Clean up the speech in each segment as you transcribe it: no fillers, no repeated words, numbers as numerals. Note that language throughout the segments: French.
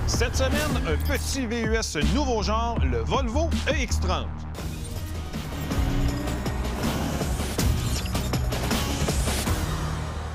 Cette semaine, un petit VUS nouveau genre, le Volvo EX30.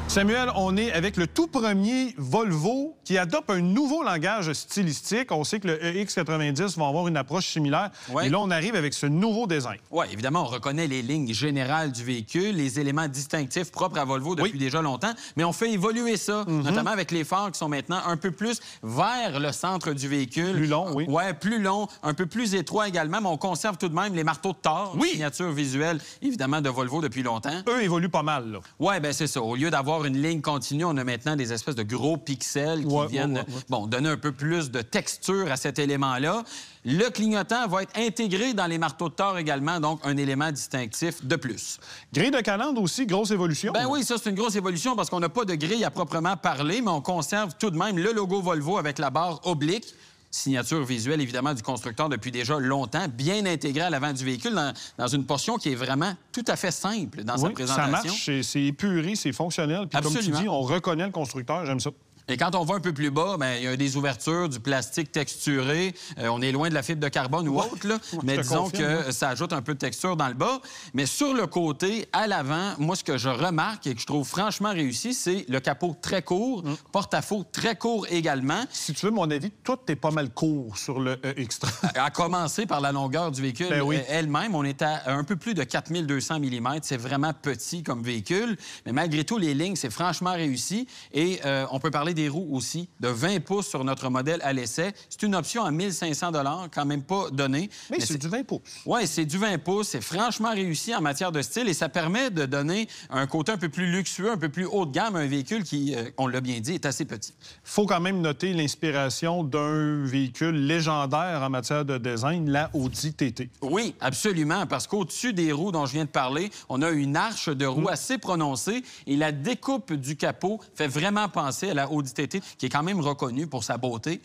Samuel, on est avec le tout premier Volvo qui adopte un nouveau langage stylistique. On sait que le EX90 va avoir une approche similaire. Ouais. Et là, on arrive avec ce nouveau design. Oui, évidemment, on reconnaît les lignes générales du véhicule, les éléments distinctifs propres à Volvo depuis déjà longtemps, mais on fait évoluer ça, notamment avec les phares qui sont maintenant un peu plus vers le centre du véhicule. Plus long, oui. Oui, plus long, un peu plus étroit également, mais on conserve tout de même les marteaux de Thor, signature visuelle, évidemment, de Volvo depuis longtemps. Eux évoluent pas mal, là. Oui, bien, c'est ça. Au lieu d'avoir une ligne continue, on a maintenant des espèces de gros pixels qui viennent bon, donner un peu plus de texture à cet élément-là. Le clignotant va être intégré dans les marteaux de Thor également, donc un élément distinctif de plus. Grille de calandre aussi, grosse évolution. Ben oui, ça, c'est une grosse évolution parce qu'on n'a pas de grille à proprement parler, mais on conserve tout de même le logo Volvo avec la barre oblique. Signature visuelle, évidemment, du constructeur depuis déjà longtemps, bien intégrée à l'avant du véhicule dans une portion qui est vraiment tout à fait simple dans sa présentation. Ça marche, c'est épuré, c'est fonctionnel. Puis comme tu dis, on reconnaît le constructeur, j'aime ça. Et quand on va un peu plus bas, bien, il y a des ouvertures, du plastique texturé. On est loin de la fibre de carbone ou autre, là. Mais disons que ça ajoute un peu de texture dans le bas. Mais sur le côté, à l'avant, moi, ce que je remarque et que je trouve franchement réussi, c'est le capot très court, porte-à-faux très court également. Si tu veux mon avis, tout est pas mal court sur le EX30. À commencer par la longueur du véhicule elle-même, on est à un peu plus de 4200 mm. C'est vraiment petit comme véhicule. Mais malgré tout, les lignes, c'est franchement réussi. Et on peut parler des roues aussi, de 20 pouces sur notre modèle à l'essai. C'est une option à 1 500 $, quand même pas donné. Mais c'est du 20 pouces. Oui, c'est du 20 pouces. C'est franchement réussi en matière de style et ça permet de donner un côté un peu plus luxueux, un peu plus haut de gamme à un véhicule qui, on l'a bien dit, est assez petit. Faut quand même noter l'inspiration d'un véhicule légendaire en matière de design, la Audi TT. Oui, absolument, parce qu'au-dessus des roues dont je viens de parler, on a une arche de roue assez prononcée et la découpe du capot fait vraiment penser à la Audi TT, qui est quand même reconnue pour sa beauté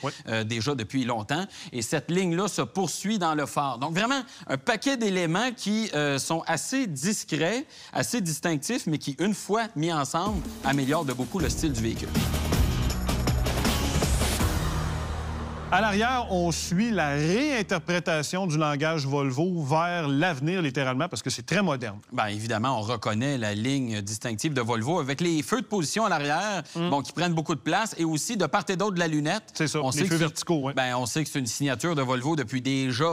déjà depuis longtemps. Et cette ligne-là se poursuit dans le phare. Donc, vraiment, un paquet d'éléments qui sont assez discrets, assez distinctifs, mais qui, une fois mis ensemble, améliorent de beaucoup le style du véhicule. À l'arrière, on suit la réinterprétation du langage Volvo vers l'avenir, littéralement, parce que c'est très moderne. Bien, évidemment, on reconnaît la ligne distinctive de Volvo avec les feux de position à l'arrière, bon, qui prennent beaucoup de place, et aussi de part et d'autre de la lunette. C'est ça, les feux verticaux, oui. Bien, on sait que c'est une signature de Volvo depuis déjà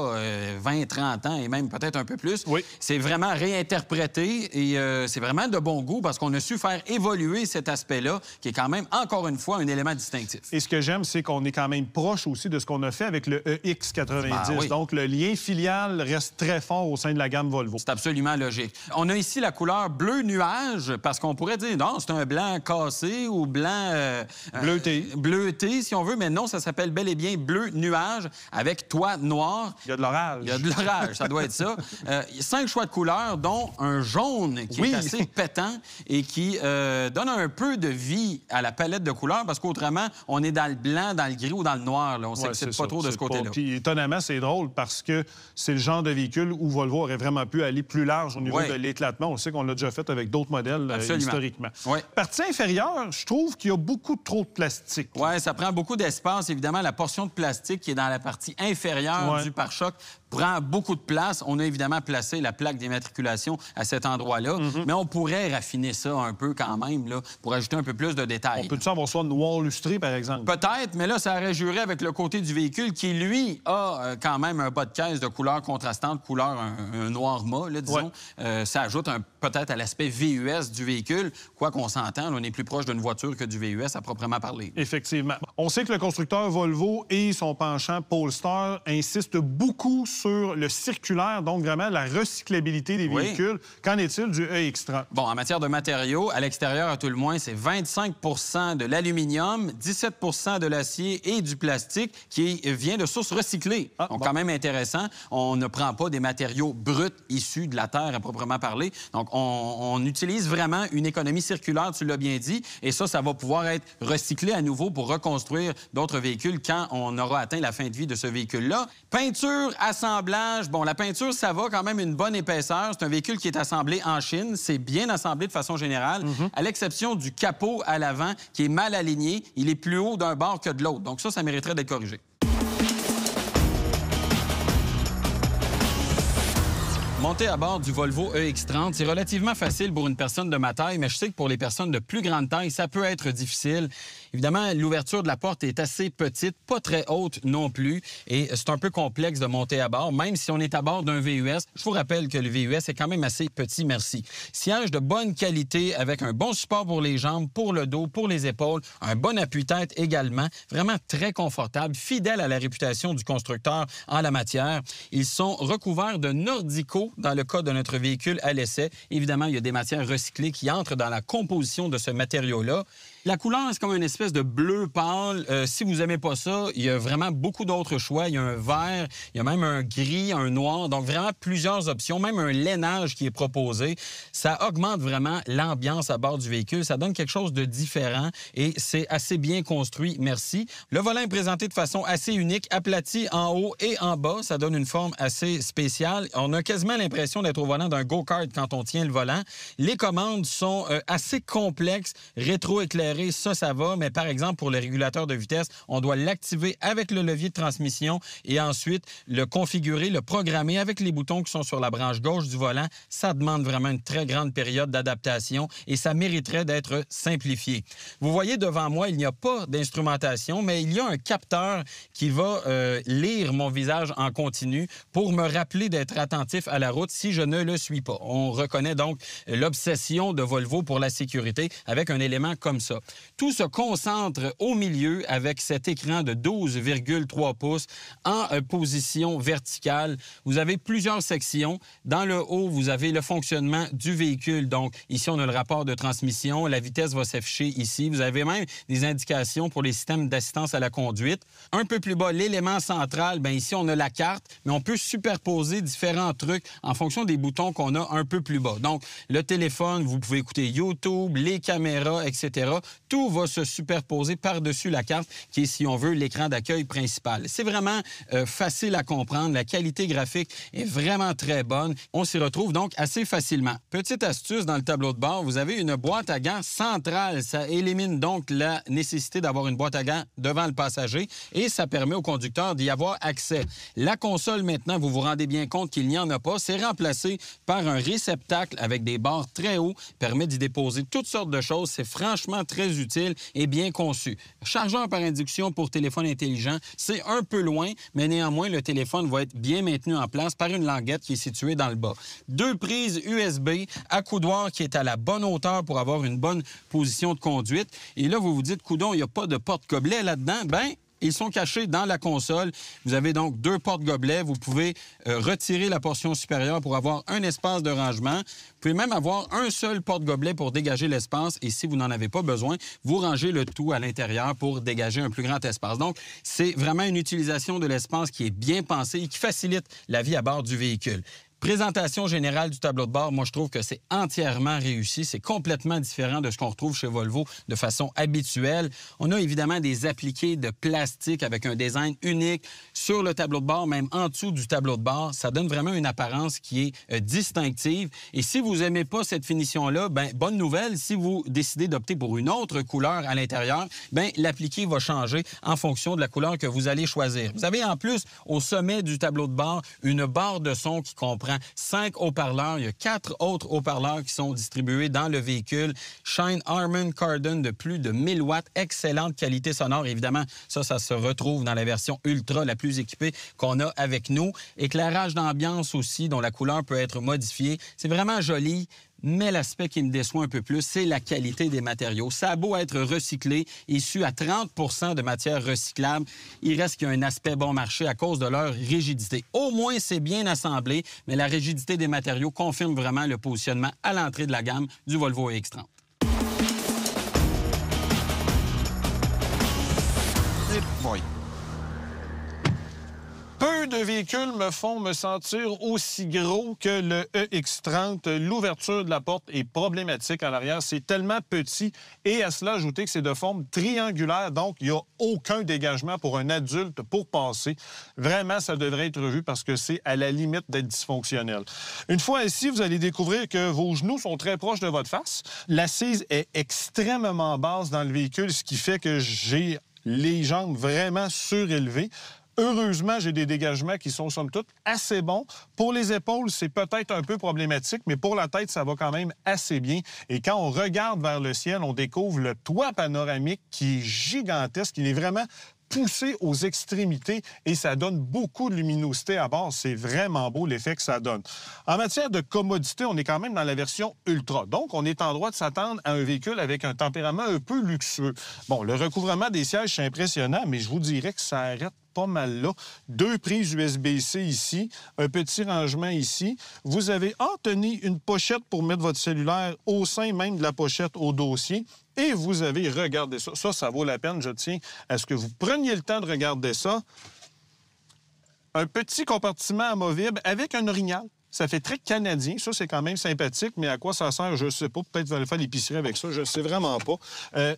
20, 30 ans, et même peut-être un peu plus. Oui. C'est vraiment réinterprété, et c'est vraiment de bon goût, parce qu'on a su faire évoluer cet aspect-là, qui est quand même, encore une fois, un élément distinctif. Et ce que j'aime, c'est qu'on est quand même proche aussi de ce qu'on a fait avec le EX90. Donc, le lien filial reste très fort au sein de la gamme Volvo. C'est absolument logique. On a ici la couleur bleu nuage, parce qu'on pourrait dire, non, c'est un blanc cassé ou blanc... bleuté. Bleuté, si on veut, mais non, ça s'appelle bel et bien bleu nuage, avec toit noir. Il y a de l'orage. Il y a de l'orage, ça doit être ça. 5 choix de couleurs, dont un jaune qui est assez pétant et qui donne un peu de vie à la palette de couleurs, parce qu'autrement, on est dans le blanc, dans le gris ou dans le noir. Là. On sait que c'est pas trop de ce côté-là. Puis étonnamment, c'est drôle parce que c'est le genre de véhicule où Volvo aurait vraiment pu aller plus large au niveau de l'éclatement. On sait qu'on l'a déjà fait avec d'autres modèles historiquement. Partie inférieure, je trouve qu'il y a beaucoup trop de plastique. Oui, ça prend beaucoup d'espace. Évidemment, la portion de plastique qui est dans la partie inférieure du pare-choc prend beaucoup de place. On a évidemment placé la plaque d'immatriculation à cet endroit-là, mais on pourrait raffiner ça un peu quand même, là, pour ajouter un peu plus de détails. On peut-tu avoir ça noir lustré, par exemple? Peut-être, mais là, ça aurait juré avec le côté du véhicule qui, lui, a quand même un bas de caisse de couleur contrastante, couleur un noir mat, là, disons. Ça ajoute peut-être à l'aspect VUS du véhicule, quoi qu'on s'entende, on est plus proche d'une voiture que du VUS à proprement parler. Effectivement. On sait que le constructeur Volvo et son penchant Polestar insistent beaucoup sur le circulaire, donc vraiment la recyclabilité des véhicules. Qu'en est-il du EX30? Bon, en matière de matériaux, à l'extérieur, à tout le moins, c'est 25 de l'aluminium, 17 de l'acier et du plastique qui vient de sources recyclées. Donc, quand même intéressant. On ne prend pas des matériaux bruts issus de la terre à proprement parler. Donc, on utilise vraiment une économie circulaire, tu l'as bien dit, et ça va pouvoir être recyclé à nouveau pour reconstruire d'autres véhicules quand on aura atteint la fin de vie de ce véhicule-là. Peinture à 100 L'assemblage, bon, la peinture, ça va quand même une bonne épaisseur. C'est un véhicule qui est assemblé en Chine. C'est bien assemblé de façon générale, à l'exception du capot à l'avant qui est mal aligné. Il est plus haut d'un bord que de l'autre. Donc ça mériterait d'être corrigé. Monter à bord du Volvo EX30, c'est relativement facile pour une personne de ma taille, mais je sais que pour les personnes de plus grande taille, ça peut être difficile. Évidemment, l'ouverture de la porte est assez petite, pas très haute non plus, et c'est un peu complexe de monter à bord, même si on est à bord d'un VUS. Je vous rappelle que le VUS est quand même assez petit, merci. Siège de bonne qualité avec un bon support pour les jambes, pour le dos, pour les épaules, un bon appui-tête également, vraiment très confortable, fidèle à la réputation du constructeur en la matière. Ils sont recouverts de Nordico dans le cas de notre véhicule à l'essai. Évidemment, il y a des matières recyclées qui entrent dans la composition de ce matériau-là. La couleur, c'est comme une espèce de bleu pâle. Si vous n'aimez pas ça, il y a vraiment beaucoup d'autres choix. Il y a un vert, il y a même un gris, un noir. Donc, vraiment plusieurs options, même un lainage qui est proposé. Ça augmente vraiment l'ambiance à bord du véhicule. Ça donne quelque chose de différent et c'est assez bien construit, merci. Le volant est présenté de façon assez unique, aplati en haut et en bas. Ça donne une forme assez spéciale. On a quasiment l'impression d'être au volant d'un go-kart quand on tient le volant. Les commandes sont assez complexes, rétro-éclairées. Ça va, mais par exemple, pour le régulateur de vitesse, on doit l'activer avec le levier de transmission et ensuite le configurer, le programmer avec les boutons qui sont sur la branche gauche du volant. Ça demande vraiment une très grande période d'adaptation et ça mériterait d'être simplifié. Vous voyez devant moi, il n'y a pas d'instrumentation, mais il y a un capteur qui va lire mon visage en continu pour me rappeler d'être attentif à la route si je ne le suis pas. On reconnaît donc l'obsession de Volvo pour la sécurité avec un élément comme ça. Tout se concentre au milieu avec cet écran de 12,3 pouces en position verticale. Vous avez plusieurs sections. Dans le haut, vous avez le fonctionnement du véhicule. Donc, ici, on a le rapport de transmission. La vitesse va s'afficher ici. Vous avez même des indications pour les systèmes d'assistance à la conduite. Un peu plus bas, l'élément central, bien ici, on a la carte, mais on peut superposer différents trucs en fonction des boutons qu'on a un peu plus bas. Donc, le téléphone, vous pouvez écouter YouTube, les caméras, etc. Tout va se superposer par-dessus la carte qui est, si on veut, l'écran d'accueil principal. C'est vraiment facile à comprendre. La qualité graphique est vraiment très bonne. On s'y retrouve donc assez facilement. Petite astuce dans le tableau de bord, vous avez une boîte à gants centrale. Ça élimine donc la nécessité d'avoir une boîte à gants devant le passager et ça permet au conducteur d'y avoir accès. La console, maintenant, vous vous rendez bien compte qu'il n'y en a pas. C'est remplacé par un réceptacle avec des barres très hauts, permet d'y déposer toutes sortes de choses. C'est franchement très utile et bien conçu. Chargeur par induction pour téléphone intelligent, c'est un peu loin, mais néanmoins, le téléphone va être bien maintenu en place par une languette qui est située dans le bas. 2 prises USB, accoudoir qui est à la bonne hauteur pour avoir une bonne position de conduite. Et là, vous vous dites, coudonc, il n'y a pas de porte-gobelet là-dedans. Bien, ils sont cachés dans la console. Vous avez donc 2 porte-gobelets. Vous pouvez retirer la portion supérieure pour avoir un espace de rangement. Vous pouvez même avoir un seul porte-gobelet pour dégager l'espace. Et si vous n'en avez pas besoin, vous rangez le tout à l'intérieur pour dégager un plus grand espace. Donc, c'est vraiment une utilisation de l'espace qui est bien pensée et qui facilite la vie à bord du véhicule. Présentation générale du tableau de bord, moi, je trouve que c'est entièrement réussi. C'est complètement différent de ce qu'on retrouve chez Volvo de façon habituelle. On a évidemment des appliqués de plastique avec un design unique sur le tableau de bord, même en dessous du tableau de bord. Ça donne vraiment une apparence qui est distinctive. Et si vous n'aimez pas cette finition-là, bien, bonne nouvelle, si vous décidez d'opter pour une autre couleur à l'intérieur, bien, l'appliqué va changer en fonction de la couleur que vous allez choisir. Vous avez en plus, au sommet du tableau de bord, une barre de son qui comprend 5 haut-parleurs. Il y a 4 autres haut-parleurs qui sont distribués dans le véhicule. Shine Harman Kardon de plus de 1000 watts. Excellente qualité sonore. Évidemment, ça se retrouve dans la version Ultra, la plus équipée qu'on a avec nous. Éclairage d'ambiance aussi, dont la couleur peut être modifiée. C'est vraiment joli. Mais l'aspect qui me déçoit un peu plus, c'est la qualité des matériaux. Ça a beau être recyclé, issu à 30 % de matières recyclables, il reste qu'il y a un aspect bon marché à cause de leur rigidité. Au moins, c'est bien assemblé, mais la rigidité des matériaux confirme vraiment le positionnement à l'entrée de la gamme du Volvo EX30. Oui. Peu de véhicules me font me sentir aussi gros que le EX30. L'ouverture de la porte est problématique à l'arrière. C'est tellement petit. Et à cela, ajouter que c'est de forme triangulaire, donc il n'y a aucun dégagement pour un adulte pour passer. Vraiment, ça devrait être revu parce que c'est à la limite d'être dysfonctionnel. Une fois ici, vous allez découvrir que vos genoux sont très proches de votre face. L'assise est extrêmement basse dans le véhicule, ce qui fait que j'ai les jambes vraiment surélevées. Heureusement, j'ai des dégagements qui sont, somme toute, assez bons. Pour les épaules, c'est peut-être un peu problématique, mais pour la tête, ça va quand même assez bien. Et quand on regarde vers le ciel, on découvre le toit panoramique qui est gigantesque. Il est vraiment poussé aux extrémités et ça donne beaucoup de luminosité à bord. C'est vraiment beau l'effet que ça donne. En matière de commodité, on est quand même dans la version Ultra. Donc, on est en droit de s'attendre à un véhicule avec un tempérament un peu luxueux. Bon, le recouvrement des sièges, c'est impressionnant, mais je vous dirais que ça arrête pas mal là. 2 prises USB-C ici, un petit rangement ici. Vous avez en tenue une pochette pour mettre votre cellulaire au sein même de la pochette au dossier. Et vous avez, regardez ça, ça vaut la peine, je tiens à ce que vous preniez le temps de regarder ça. Un petit compartiment amovible avec un orignal. Ça fait très canadien. Ça, c'est quand même sympathique, mais à quoi ça sert, je ne sais pas. Peut-être vous allez faire l'épicerie avec ça, je ne sais vraiment pas.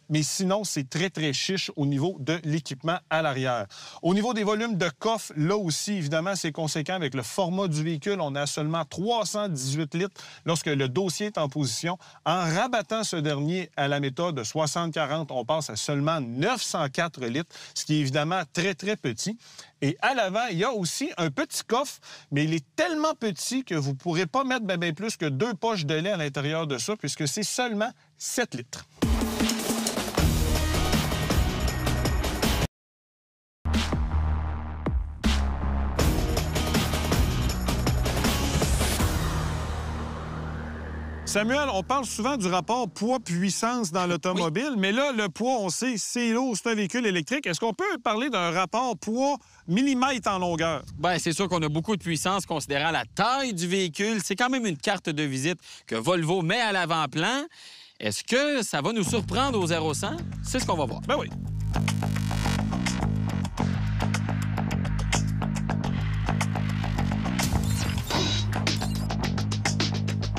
Mais sinon, c'est très, très chiche au niveau de l'équipement à l'arrière. Au niveau des volumes de coffre, là aussi, évidemment, c'est conséquent avec le format du véhicule. On a seulement 318 litres lorsque le dossier est en position. En rabattant ce dernier à la méthode 60-40, on passe à seulement 904 litres, ce qui est évidemment très, très petit. Et à l'avant, il y a aussi un petit coffre, mais il est tellement petit que vous ne pourrez pas mettre bien plus que 2 poches de lait à l'intérieur de ça, puisque c'est seulement 7 litres. Samuel, on parle souvent du rapport poids-puissance dans l'automobile, oui. Mais là, le poids, on sait, c'est lourd, c'est un véhicule électrique. Est-ce qu'on peut parler d'un rapport poids millimètre en longueur? Bien, c'est sûr qu'on a beaucoup de puissance considérant la taille du véhicule. C'est quand même une carte de visite que Volvo met à l'avant-plan. Est-ce que ça va nous surprendre au 0-100? C'est ce qu'on va voir. Ben oui.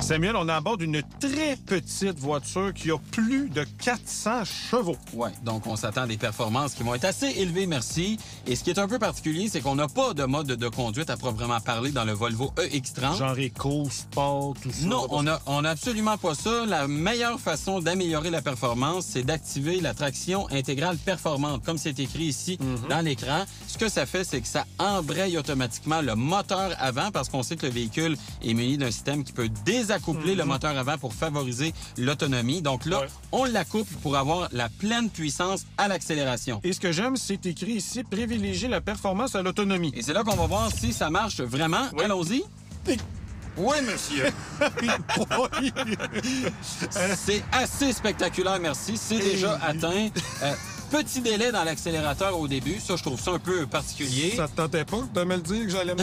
Samuel, on est à bord d'une très petite voiture qui a plus de 400 chevaux. Oui, donc on s'attend à des performances qui vont être assez élevées, merci. Et ce qui est un peu particulier, c'est qu'on n'a pas de mode de conduite à proprement parler dans le Volvo EX30. Genre éco, sport, tout ça? Non, on a absolument pas ça. La meilleure façon d'améliorer la performance, c'est d'activer la traction intégrale performante, comme c'est écrit ici dans l'écran. Ce que ça fait, c'est que ça embraye automatiquement le moteur avant, parce qu'on sait que le véhicule est muni d'un système qui peut désaccoupler le moteur avant pour favoriser l'autonomie. Donc là, on l'accouple pour avoir la pleine puissance à l'accélération. Et ce que j'aime, c'est écrit ici, privilégier la performance à l'autonomie. Et c'est là qu'on va voir si ça marche vraiment. Oui. Allons-y. Oui, monsieur. C'est assez spectaculaire, merci. C'est déjà atteint. Petit délai dans l'accélérateur au début. Ça, je trouve ça un peu particulier. Ça te tentait pas de me le dire que j'allais me...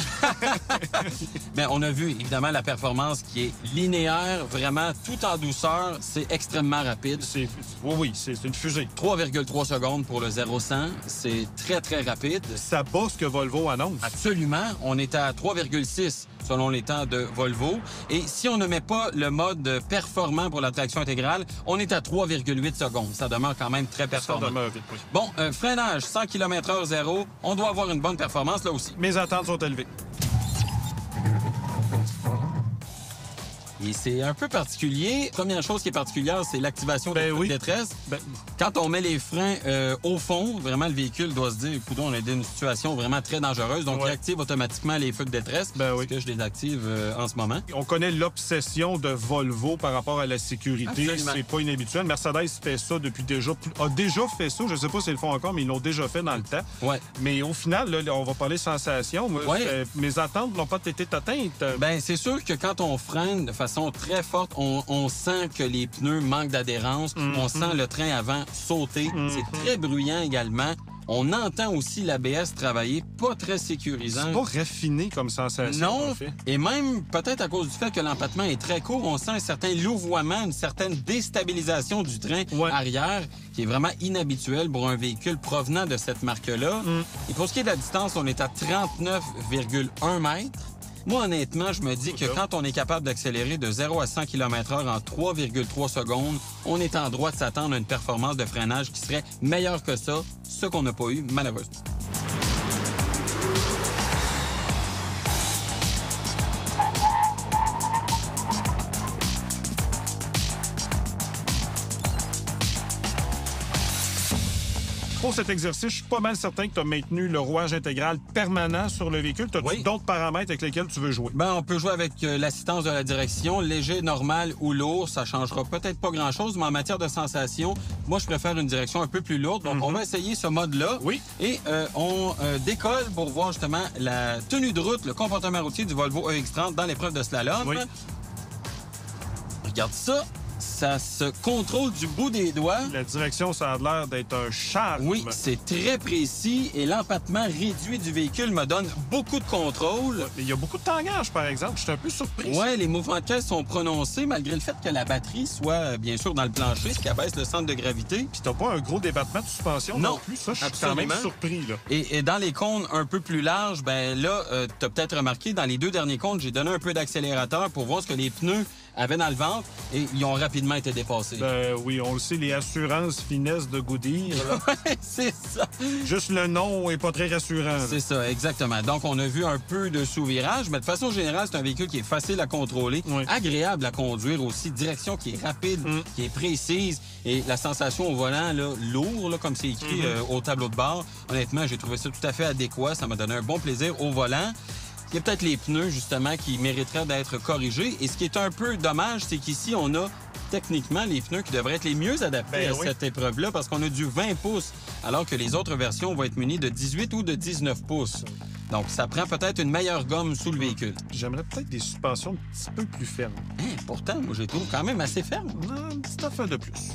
Bien, on a vu, évidemment, la performance qui est linéaire, vraiment tout en douceur. C'est extrêmement rapide. Oui, c'est une fusée. 3,3 secondes pour le 0-100. C'est très, très rapide. Ça bat ce que Volvo annonce. Absolument. On est à 3,6 selon les temps de Volvo. Et si on ne met pas le mode performant pour la traction intégrale, on est à 3,8 secondes. Ça demeure quand même très performant. Ça demeure vite, oui. Bon, freinage, 100 km/h 0. On doit avoir une bonne performance là aussi. Mes attentes sont élevées. Et c'est un peu particulier. Première chose qui est particulière, c'est l'activation des feux de détresse. Quand on met les freins au fond, vraiment, le véhicule doit se dire, écoute, on est dans une situation vraiment très dangereuse. Donc, il active automatiquement les feux de détresse. Ce que je désactive en ce moment. On connaît l'obsession de Volvo par rapport à la sécurité. C'est pas inhabituel. Mercedes fait ça a déjà fait ça. Je sais pas s'ils le font encore, mais ils l'ont déjà fait dans le temps. Ouais. Mais au final, là, on va parler sensation. Mes attentes n'ont pas été atteintes. Bien, c'est sûr que quand on freine de façon très forte, on sent que les pneus manquent d'adhérence. On sent le train avant sauter. C'est très bruyant également. On entend aussi l'ABS travailler, pas très sécurisant. C'est pas raffiné comme sensation. Non, en fait. Et même peut-être à cause du fait que l'empattement est très court, on sent un certain louvoiement, une certaine déstabilisation du train arrière qui est vraiment inhabituel pour un véhicule provenant de cette marque-là. Et pour ce qui est de la distance, on est à 39,1 mètres. Moi, honnêtement, je me dis que quand on est capable d'accélérer de 0 à 100 km/h en 3,3 secondes, on est en droit de s'attendre à une performance de freinage qui serait meilleure que ça, ce qu'on n'a pas eu, malheureusement. Pour cet exercice, je suis pas mal certain que tu as maintenu le rouage intégral permanent sur le véhicule. As-tu d'autres paramètres avec lesquels tu veux jouer? Bien, on peut jouer avec l'assistance de la direction, léger, normal ou lourd. Ça changera peut-être pas grand-chose, mais en matière de sensation, moi, je préfère une direction un peu plus lourde. Donc, on va essayer ce mode-là. Oui. Et on décolle pour voir justement la tenue de route, le comportement routier du Volvo EX30 dans l'épreuve de slalom. Oui. Regarde ça. Ça se contrôle du bout des doigts. La direction, ça a l'air d'être un charme. Oui, c'est très précis et l'empattement réduit du véhicule me donne beaucoup de contrôle. Ouais, mais il y a beaucoup de tangage, par exemple. Je suis un peu surpris. Oui, les mouvements de caisse sont prononcés malgré le fait que la batterie soit, bien sûr, dans le plancher, ce qui abaisse le centre de gravité. Puis t'as pas un gros débattement de suspension non plus. Ça, je suis quand même surpris. Là. Et dans les cônes un peu plus larges, ben là, t'as peut-être remarqué, dans les deux derniers cônes, j'ai donné un peu d'accélérateur pour voir ce que les pneus avaient dans le ventre et ils ont rapidement été dépassés. Ben oui, on le sait, les assurances finesse de Goodyear. Ouais, c'est ça. Juste le nom est pas très rassurant. C'est ça, exactement. Donc, on a vu un peu de sous-virage, mais de façon générale, c'est un véhicule qui est facile à contrôler, agréable à conduire aussi, direction qui est rapide, qui est précise et la sensation au volant, là, lourd, là, comme c'est écrit au tableau de bord. Honnêtement, j'ai trouvé ça tout à fait adéquat. Ça m'a donné un bon plaisir au volant. Il y a peut-être les pneus, justement, qui mériteraient d'être corrigés. Et ce qui est un peu dommage, c'est qu'ici, on a techniquement les pneus qui devraient être les mieux adaptés à cette épreuve-là parce qu'on a du 20 pouces, alors que les autres versions vont être munies de 18 ou de 19 pouces. Donc, ça prend peut-être une meilleure gomme sous le véhicule. J'aimerais peut-être des suspensions un petit peu plus fermes. Pourtant, moi, je les trouve quand même assez fermes. Un petit affaire de plus.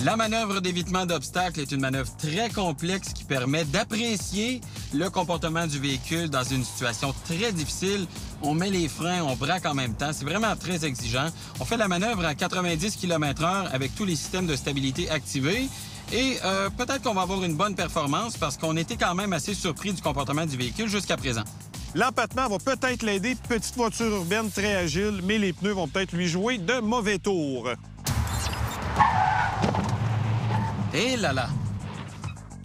La manœuvre d'évitement d'obstacles est une manœuvre très complexe qui permet d'apprécier le comportement du véhicule dans une situation très difficile. On met les freins, on braque en même temps. C'est vraiment très exigeant. On fait la manœuvre à 90 km/h avec tous les systèmes de stabilité activés. Et peut-être qu'on va avoir une bonne performance parce qu'on était quand même assez surpris du comportement du véhicule jusqu'à présent. L'empattement va peut-être l'aider. Petite voiture urbaine très agile, mais les pneus vont peut-être lui jouer de mauvais tours. Et là là!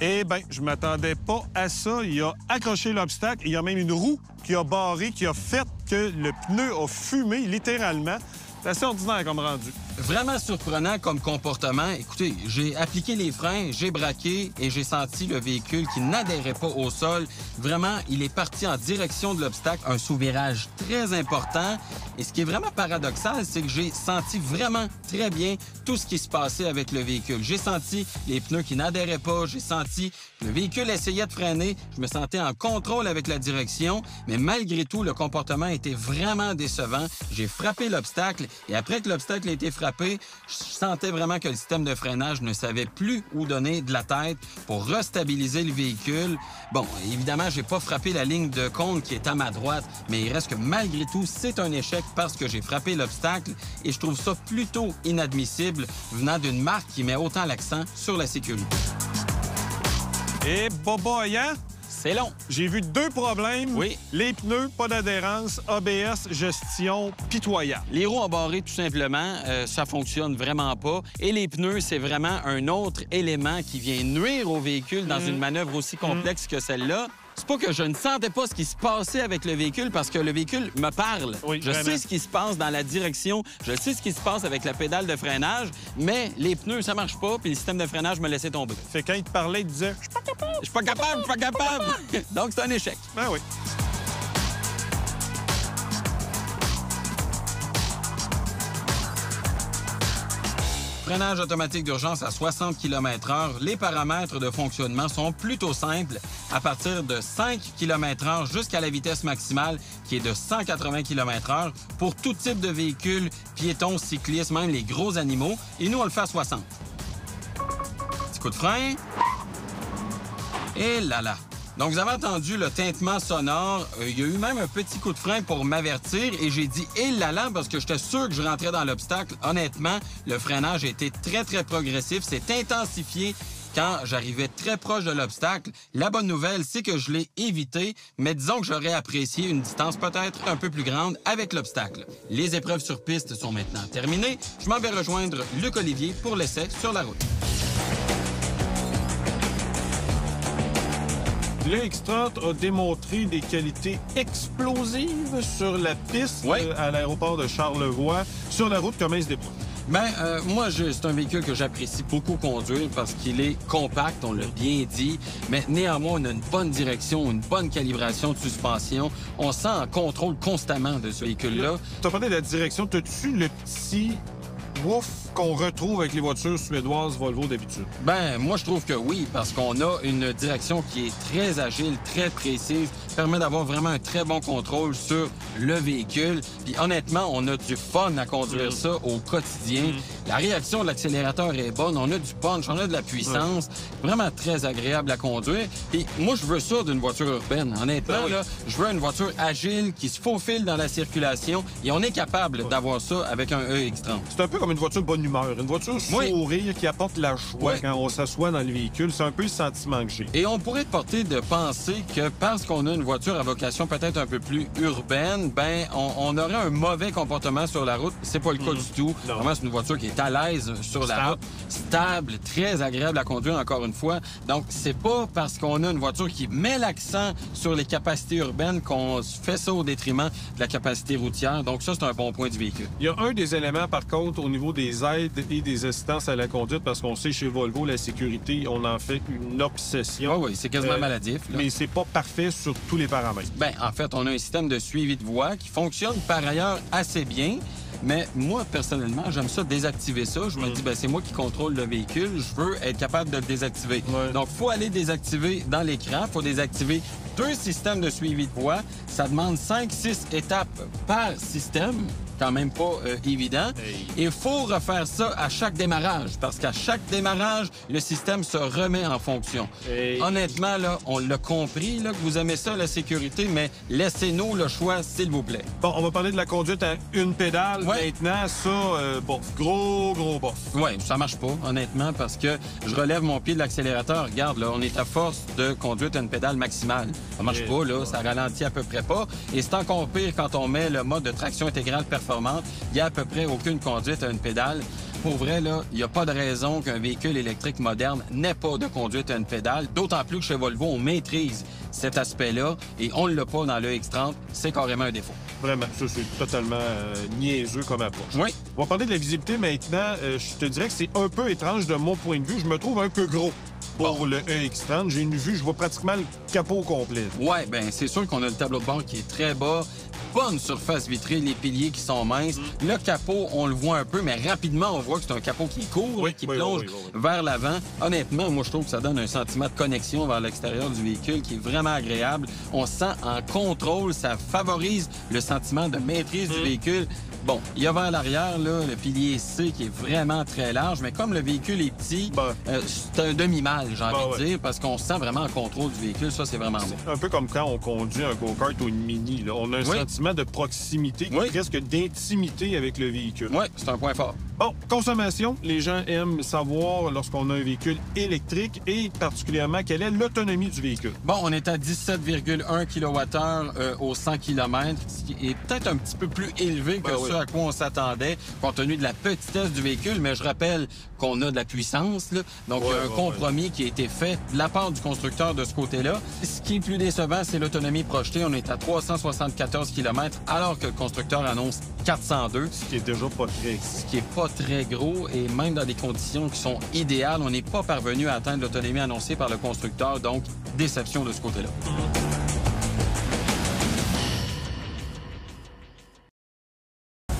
Eh bien, je m'attendais pas à ça. Il a accroché l'obstacle. Il y a même une roue qui a barré, qui a fait que le pneu a fumé, littéralement. C'est assez ordinaire comme rendu. Vraiment surprenant comme comportement. Écoutez, j'ai appliqué les freins, j'ai braqué et j'ai senti le véhicule qui n'adhérait pas au sol. Vraiment, il est parti en direction de l'obstacle. Un sous-virage très important. Et ce qui est vraiment paradoxal, c'est que j'ai senti vraiment très bien tout ce qui se passait avec le véhicule. J'ai senti les pneus qui n'adhéraient pas. J'ai senti que le véhicule essayait de freiner. Je me sentais en contrôle avec la direction. Mais malgré tout, le comportement était vraiment décevant. J'ai frappé l'obstacle et après que l'obstacle a été frappé, je sentais vraiment que le système de freinage ne savait plus où donner de la tête pour restabiliser le véhicule. Bon, évidemment, j'ai pas frappé la ligne de compte qui est à ma droite, mais il reste que malgré tout, c'est un échec parce que j'ai frappé l'obstacle et je trouve ça plutôt inadmissible venant d'une marque qui met autant l'accent sur la sécurité. Et boboy, hein? C'est long. J'ai vu deux problèmes. Oui. Les pneus, pas d'adhérence, ABS, gestion pitoyable. Les roues embarrées, tout simplement, ça fonctionne vraiment pas. Et les pneus, c'est vraiment un autre élément qui vient nuire au véhicule dans une manœuvre aussi complexe que celle-là. C'est pas que je ne sentais pas ce qui se passait avec le véhicule parce que le véhicule me parle. Oui, je sais ce qui se passe dans la direction, je sais ce qui se passe avec la pédale de freinage, mais les pneus, ça marche pas, puis le système de freinage me laissait tomber. Fait quand il te parlait, il disait « Je suis pas capable! » Je suis pas capable, je suis pas capable! Donc, c'est un échec. Ben oui. freinage automatique d'urgence à 60 km/h. Les paramètres de fonctionnement sont plutôt simples. À partir de 5 km/h jusqu'à la vitesse maximale qui est de 180 km/h pour tout type de véhicule, piétons, cyclistes, même les gros animaux. Et nous, on le fait à 60. Petit coup de frein. Et là là. Donc, vous avez entendu le tintement sonore. Il y a eu même un petit coup de frein pour m'avertir et j'ai dit « Eh là là » parce que j'étais sûr que je rentrais dans l'obstacle. Honnêtement, le freinage a été très, très progressif. C'est intensifié quand j'arrivais très proche de l'obstacle. La bonne nouvelle, c'est que je l'ai évité, mais disons que j'aurais apprécié une distance peut-être un peu plus grande avec l'obstacle. Les épreuves sur piste sont maintenant terminées. Je m'en vais rejoindre Luc Olivier pour l'essai sur la route. Le X30 a démontré des qualités explosives sur la piste à l'aéroport de Charlevoix. Sur la route, comment il se déploie? Bien, moi, c'est un véhicule que j'apprécie beaucoup conduire parce qu'il est compact, on l'a bien dit, mais néanmoins, on a une bonne direction, une bonne calibration de suspension. On sent en contrôle constamment de ce véhicule-là. Tu as parlé de la direction. T'as-tu le petit wouf qu'on retrouve avec les voitures suédoises Volvo d'habitude? Ben, moi, je trouve que oui, parce qu'on a une direction qui est très agile, très précise, permet d'avoir vraiment un très bon contrôle sur le véhicule. Puis honnêtement, on a du fun à conduire ça au quotidien. La réaction de l'accélérateur est bonne, on a du punch, on a de la puissance. Vraiment très agréable à conduire. Puis moi, je veux ça d'une voiture urbaine. Honnêtement, là, je veux une voiture agile qui se faufile dans la circulation et on est capable d'avoir ça avec un EX30. C'est un peu comme une voiture bonne humeur, une voiture sourire qui apporte la joie quand on s'assoit dans le véhicule. C'est un peu le sentiment que j'ai. Et on pourrait être porté de penser que parce qu'on a une voiture à vocation peut-être un peu plus urbaine, ben on aurait un mauvais comportement sur la route. C'est pas le cas du tout. Non. Vraiment, c'est une voiture qui est à l'aise sur la route, stable, très agréable à conduire encore une fois. Donc, c'est pas parce qu'on a une voiture qui met l'accent sur les capacités urbaines qu'on fait ça au détriment de la capacité routière. Donc, ça, c'est un bon point du véhicule. Il y a un des éléments, par contre, au niveau des aides et des assistances à la conduite, parce qu'on sait chez Volvo, la sécurité, on en fait une obsession. Oh oui, c'est quasiment maladif. Là. Mais c'est pas parfait sur tous les paramètres. Bien, en fait, on a un système de suivi de voie qui fonctionne par ailleurs assez bien. Mais moi, personnellement, j'aime ça désactiver ça. Je me dis, ben c'est moi qui contrôle le véhicule. Je veux être capable de le désactiver. Donc, il faut aller désactiver dans l'écran. Il faut désactiver 2 systèmes de suivi de voie. Ça demande 5-6 étapes par système. Quand même pas évident. Et il faut refaire ça à chaque démarrage, parce qu'à chaque démarrage, le système se remet en fonction. Honnêtement, là, on l'a compris, là, que vous aimez ça, la sécurité, mais laissez-nous le choix, s'il vous plaît. Bon, on va parler de la conduite à une pédale. Maintenant, ça, bof, gros bof. Oui, ça marche pas, honnêtement, parce que je relève mon pied de l'accélérateur. Regarde, là, on est à force de conduite à une pédale maximale. Ça marche pas, là, ça ralentit à peu près pas. Et c'est encore pire quand on met le mode de traction intégrale performante. Il n'y a à peu près aucune conduite à une pédale. Pour vrai, là, il n'y a pas de raison qu'un véhicule électrique moderne n'ait pas de conduite à une pédale, d'autant plus que chez Volvo, on maîtrise cet aspect-là et on ne l'a pas dans le X30. C'est carrément un défaut. Vraiment, ça, c'est totalement niaiseux comme approche. Oui. On va parler de la visibilité maintenant. Je te dirais que c'est un peu étrange de mon point de vue. Je me trouve un peu gros pour le EX30. J'ai une vue, je vois pratiquement le capot complet. Oui, bien, c'est sûr qu'on a le tableau de bord qui est très bas. Bonne surface vitrée, les piliers qui sont minces. Le capot, on le voit un peu, mais rapidement, on voit que c'est un capot qui court, qui plonge vers l'avant. Honnêtement, moi, je trouve que ça donne un sentiment de connexion vers l'extérieur du véhicule qui est vraiment agréable. On se sent en contrôle, ça favorise le sentiment de maîtrise du véhicule. Bon, il y a vers l'arrière, là, le pilier C qui est vraiment très large, mais comme le véhicule est petit, c'est un demi-mal, j'ai envie de dire, parce qu'on se sent vraiment en contrôle du véhicule. Ça, c'est vraiment bon. Un peu comme quand on conduit un go-kart ou une Mini. Là. On a un sentiment de proximité, presque d'intimité avec le véhicule. Oui, c'est un point fort. Bon, consommation. Les gens aiment savoir lorsqu'on a un véhicule électrique et particulièrement quelle est l'autonomie du véhicule. Bon, on est à 17,1 kWh au 100 km, ce qui est peut-être un petit peu plus élevé que ce à quoi on s'attendait, compte tenu de la petitesse du véhicule, mais je rappelle qu'on a de la puissance, là. Donc, il y a un compromis qui a été fait de la part du constructeur de ce côté-là. Ce qui est plus décevant, c'est l'autonomie projetée. On est à 374 km, alors que le constructeur annonce 402. Ce qui est déjà pas très... Ce qui est pas très gros, et même dans des conditions qui sont idéales, on n'est pas parvenu à atteindre l'autonomie annoncée par le constructeur, donc déception de ce côté-là.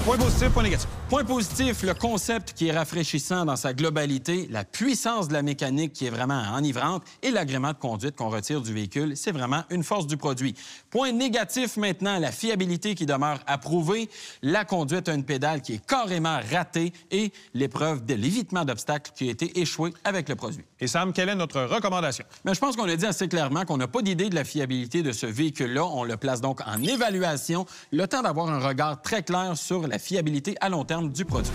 Point positif, point négatif. Point positif, le concept qui est rafraîchissant dans sa globalité, la puissance de la mécanique qui est vraiment enivrante et l'agrément de conduite qu'on retire du véhicule, c'est vraiment une force du produit. Point négatif maintenant, la fiabilité qui demeure approuvée, la conduite à une pédale qui est carrément ratée et l'épreuve de l'évitement d'obstacles qui a été échouée avec le produit. Et Sam, quelle est notre recommandation? Bien, je pense qu'on a dit assez clairement qu'on n'a pas d'idée de la fiabilité de ce véhicule-là. On le place donc en évaluation, le temps d'avoir un regard très clair sur la fiabilité à long terme du produit.